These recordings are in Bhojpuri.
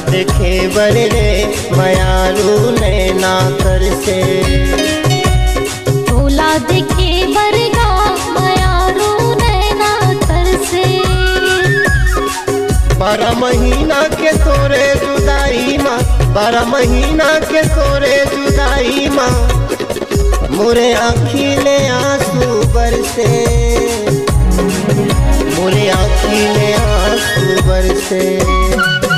देखे बरे रे मयारू नैना कर से। तोला देखे बरगा मयारू नैना तर से। 12 महीना के तोरे जुदाई माँ, 12 महीना के तोरे जुदाई माँ, मोरे आँखिले आंसू बरसे, मोरे आँखिले आंसू बरसे।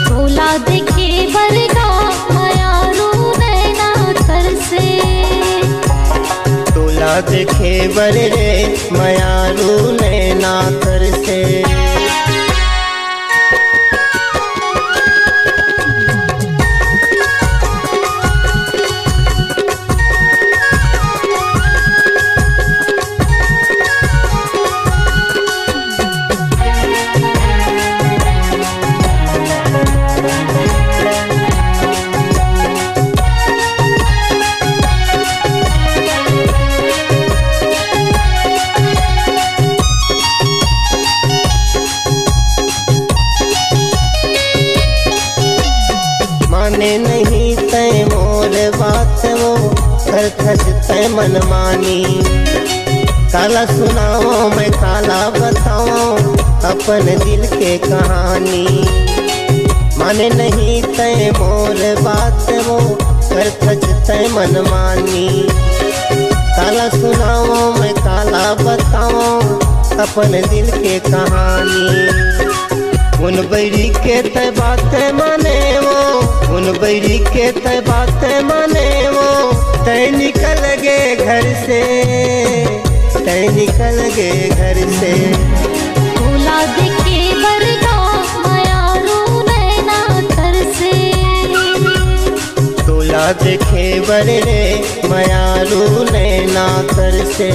तोला देखे बरगा मयारू नैना तर से। तोला देखे बरे रे मयारू नैना कर से। माने नहीं तय मोर बात वो कर खस तय मन मानी। काला सुनाओ मैं काला बताओ अपन दिल के कहानी। माने नहीं तय मोर बात वो कर खस तय मन मानी। काला सुनाओ मैं काला बताओ अपन दिल के कहानी। उन बैरी के तय बात माने वो, उन बैरी के तय बात माने वो, तय निकल गए घर से, तय निकल गए घर से। तोला देखे बरगा मयारू नैना तर से। तोला देखे बरे रे मयारू नैना कर से।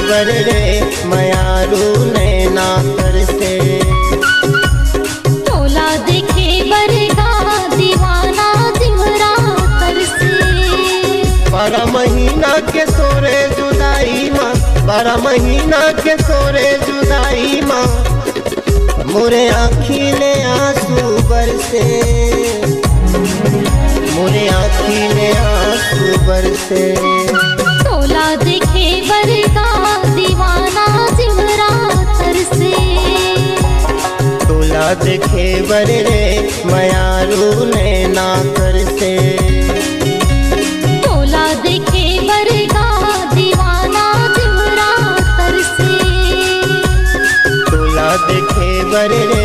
बरे रे मयारू नैना कर से। तोला देखे बरगा दीवाना दिमरा तर से। 12 महीना के तोरे जुदाई माँ, 12 महीना के तोरे जुदाई माँ, मोरे आँखिले आंसू बरसे, मोरे आँखिले आंसू बरसे। तोला देखे बरगा दीवाना दिमरा तर से। तोला देखे बरे रे मयारू नैना कर से। तोला देखे बरगा दीवाना दिमरा तर से। तोला देखे बरे रे